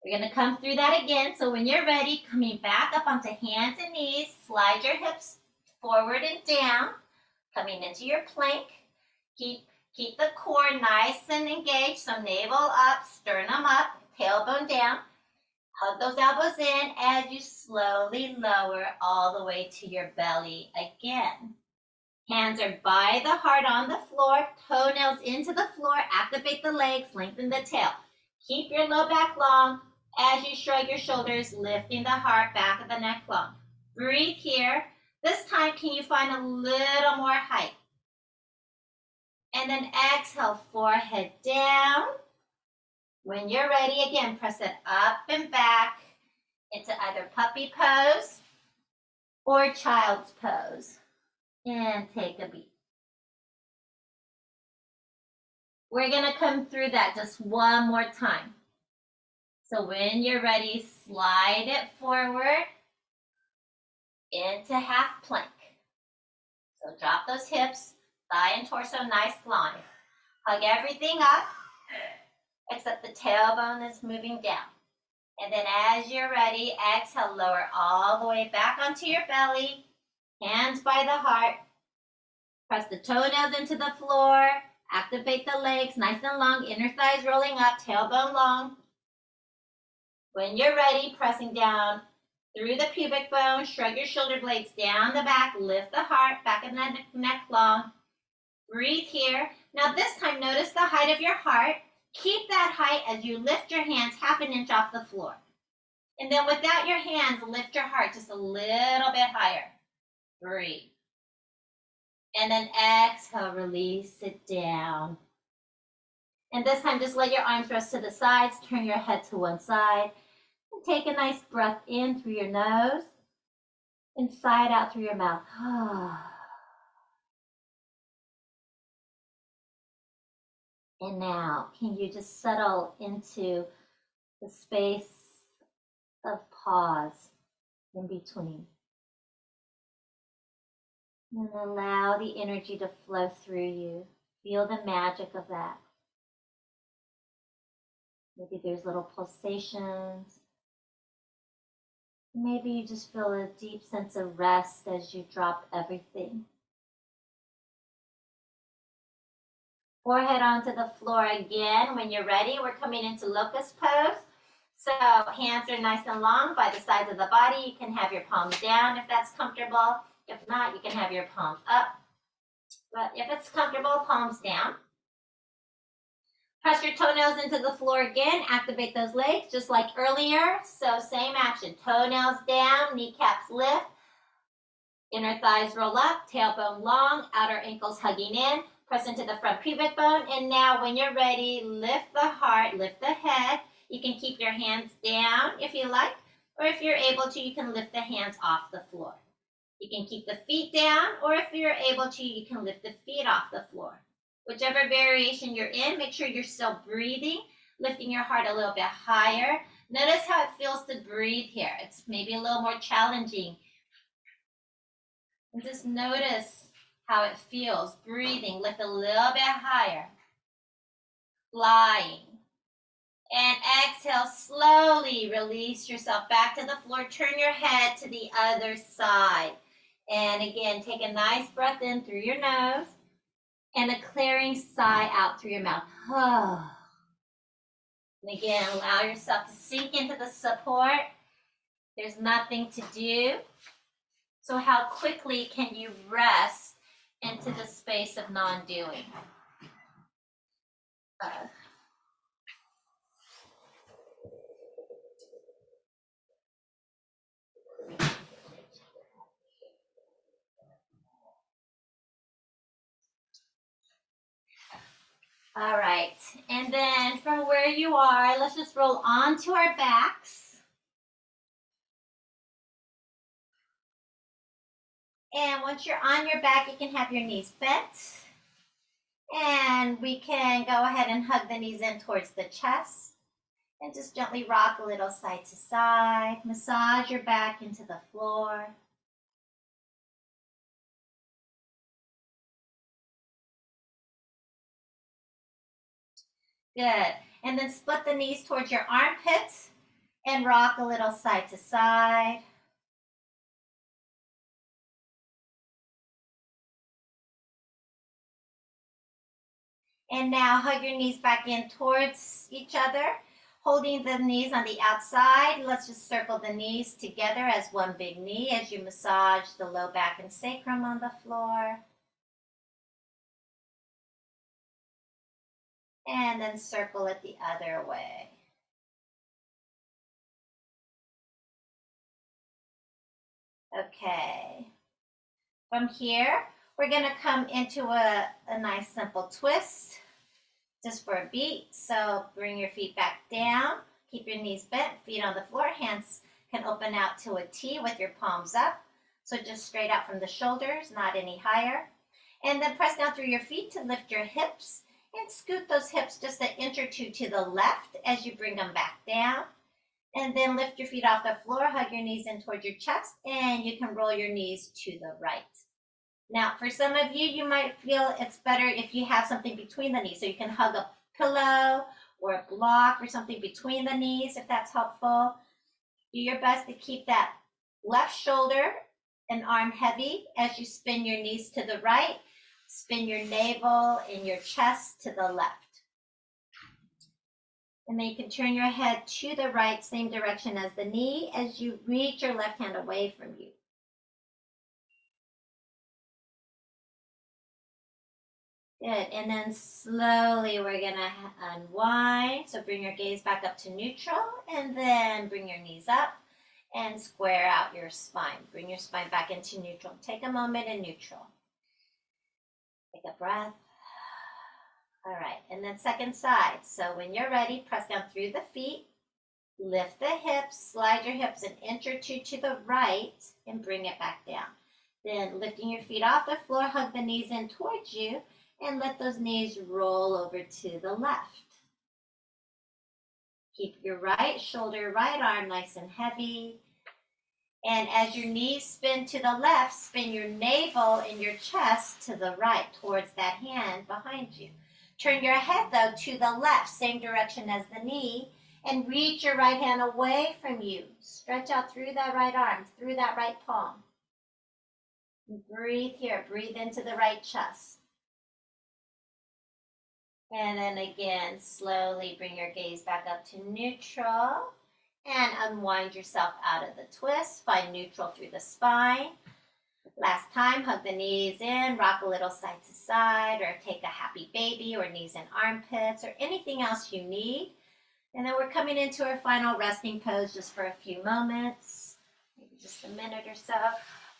We're going to come through that again. So when you're ready, coming back up onto hands and knees, slide your hips forward and down, coming into your plank. Keep the core nice and engaged. So navel up, sternum up, tailbone down. Hug those elbows in as you slowly lower all the way to your belly again. Hands are by the heart on the floor, toenails into the floor, activate the legs, lengthen the tail. Keep your low back long as you shrug your shoulders, lifting the heart, back of the neck long. Breathe here. This time, can you find a little more height? And then exhale, forehead down. When you're ready, again, press it up and back into either puppy pose or child's pose. And take a beat. We're going to come through that just one more time. So when you're ready, slide it forward into half plank. So drop those hips, thigh and torso nice long. Hug everything up, except the tailbone is moving down. And then as you're ready, exhale, lower all the way back onto your belly, hands by the heart. Press the toenails into the floor, activate the legs, nice and long, inner thighs rolling up, tailbone long. When you're ready, pressing down through the pubic bone, shrug your shoulder blades down the back, lift the heart, back of the neck long. Breathe here. Now this time, notice the height of your heart. Keep that height as you lift your hands half an inch off the floor. And then without your hands, lift your heart just a little bit higher. Breathe. And then exhale, release it down. And this time, just let your arms rest to the sides, turn your head to one side, and take a nice breath in through your nose and sigh it out through your mouth. And now, can you just settle into the space of pause in between? And allow the energy to flow through you. Feel the magic of that. Maybe there's little pulsations. Maybe you just feel a deep sense of rest as you drop everything. Forehead onto the floor again. When you're ready, we're coming into locust pose. So hands are nice and long by the sides of the body. You can have your palms down if that's comfortable. If not, you can have your palms up. But if it's comfortable, palms down. Press your toenails into the floor again. Activate those legs just like earlier. So same action. Toenails down, kneecaps lift. Inner thighs roll up, tailbone long, outer ankles hugging in. Press into the front pivot bone. And now when you're ready, lift the heart, lift the head. You can keep your hands down if you like, or if you're able to, you can lift the hands off the floor. You can keep the feet down, or if you're able to, you can lift the feet off the floor. Whichever variation you're in, make sure you're still breathing, lifting your heart a little bit higher. Notice how it feels to breathe here. It's maybe a little more challenging. And just notice how it feels. Breathing, lift a little bit higher. Flying. And exhale, slowly release yourself back to the floor. Turn your head to the other side. And again, take a nice breath in through your nose and a clearing sigh out through your mouth. And again, allow yourself to sink into the support. There's nothing to do. So how quickly can you rest into the space of non-doing? All right, and then from where you are, let's just roll onto our backs. And once you're on your back, you can have your knees bent. And we can go ahead and hug the knees in towards the chest. And just gently rock a little side to side. Massage your back into the floor. Good. And then split the knees towards your armpits and rock a little side to side. And now hug your knees back in towards each other, holding the knees on the outside. Let's just circle the knees together as one big knee as you massage the low back and sacrum on the floor. And then circle it the other way. Okay. From here, we're going to come into a nice simple twist just for a beat. So bring your feet back down. Keep your knees bent, feet on the floor. Hands can open out to a T with your palms up. So just straight out from the shoulders, not any higher. And then press down through your feet to lift your hips and scoot those hips just an inch or two to the left as you bring them back down. And then lift your feet off the floor, hug your knees in towards your chest, and you can roll your knees to the right. Now, for some of you, you might feel it's better if you have something between the knees. So you can hug a pillow or a block or something between the knees if that's helpful. Do your best to keep that left shoulder and arm heavy as you spin your knees to the right. Spin your navel and your chest to the left. And then you can turn your head to the right, same direction as the knee, as you reach your left hand away from you. Good, and then slowly we're gonna unwind. So bring your gaze back up to neutral, and then bring your knees up and square out your spine. Bring your spine back into neutral. Take a moment in neutral. Take a breath. All right, and then second side. So when you're ready, press down through the feet, lift the hips, slide your hips an inch or two to the right, and bring it back down. Then lifting your feet off the floor, hug the knees in towards you, and let those knees roll over to the left. Keep your right shoulder, right arm nice and heavy. And as your knees spin to the left, spin your navel and your chest to the right towards that hand behind you. Turn your head, though, to the left, same direction as the knee, and reach your right hand away from you. Stretch out through that right arm, through that right palm. Breathe here. Breathe into the right chest. And then again, slowly bring your gaze back up to neutral and unwind yourself out of the twist. Find neutral through the spine. Last time, hug the knees in, rock a little side to side, or take a happy baby, or knees in armpits, or anything else you need. And then we're coming into our final resting pose just for a few moments, maybe just a minute or so.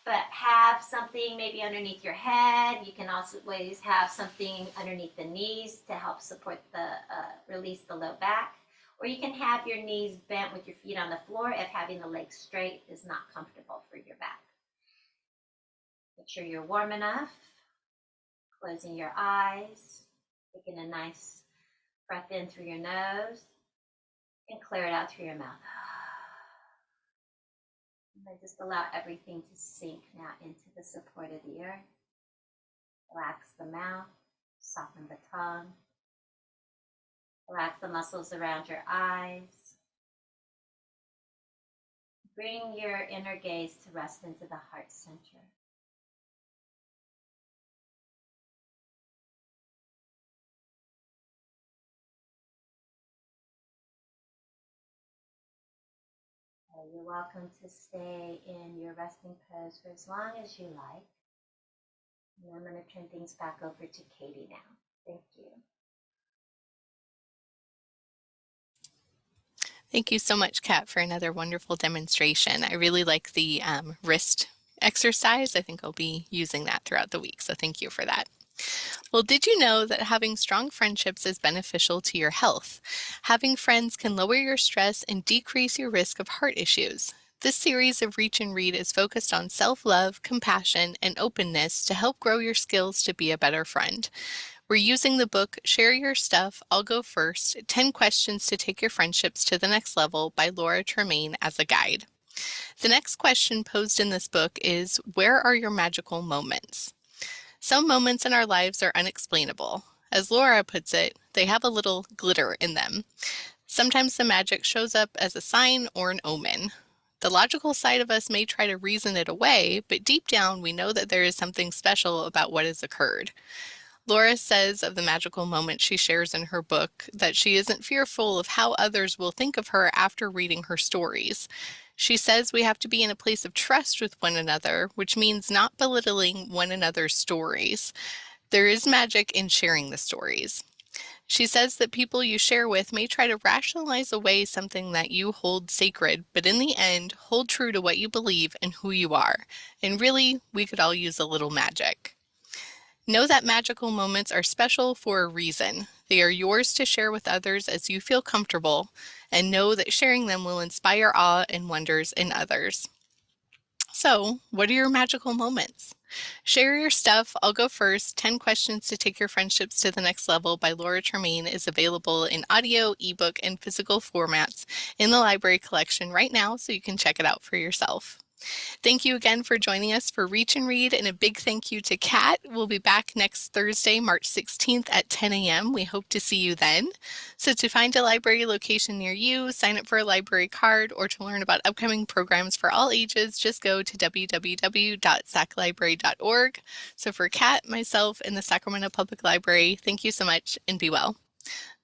But have something maybe underneath your head. You can also always have something underneath the knees to help support release the low back. Or you can have your knees bent with your feet on the floor if having the legs straight is not comfortable for your back. Make sure you're warm enough, closing your eyes, taking a nice breath in through your nose and clear it out through your mouth. And just allow everything to sink now into the support of the earth. Relax the mouth, soften the tongue, relax the muscles around your eyes. Bring your inner gaze to rest into the heart center. You're welcome to stay in your resting pose for as long as you like. And I'm going to turn things back over to Katie now. Thank you. Thank you so much, Kat, for another wonderful demonstration. I really like the wrist exercise. I think I'll be using that throughout the week, so thank you for that. Well, did you know that having strong friendships is beneficial to your health? Having friends can lower your stress and decrease your risk of heart issues. This series of Reach and Read is focused on self-love, compassion, and openness to help grow your skills to be a better friend. We're using the book Share Your Stuff, I'll Go First, 10 Questions to Take Your Friendships to the Next Level by Laura Tremaine as a guide. The next question posed in this book is, where are your magical moments? Some moments in our lives are unexplainable. As Laura puts it, they have a little glitter in them. Sometimes the magic shows up as a sign or an omen. The logical side of us may try to reason it away, but deep down we know that there is something special about what has occurred. Laura says of the magical moment she shares in her book that she isn't fearful of how others will think of her after reading her stories. She says we have to be in a place of trust with one another, which means not belittling one another's stories. There is magic in sharing the stories. She says that people you share with may try to rationalize away something that you hold sacred, but in the end, hold true to what you believe and who you are. And really, we could all use a little magic. Know that magical moments are special for a reason. They are yours to share with others as you feel comfortable, and know that sharing them will inspire awe and wonders in others. So, what are your magical moments? Share Your Stuff, I'll Go First, 10 Questions to Take Your Friendships to the Next Level by Laura Tremaine is available in audio, ebook, and physical formats in the library collection right now, so you can check it out for yourself. Thank you again for joining us for Reach and Read, and a big thank you to Kat. We'll be back next Thursday, March 16th at 10 a.m. We hope to see you then. So to find a library location near you, sign up for a library card, or to learn about upcoming programs for all ages, just go to www.saclibrary.org. So for Kat, myself, and the Sacramento Public Library, thank you so much and be well.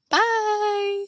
Bye!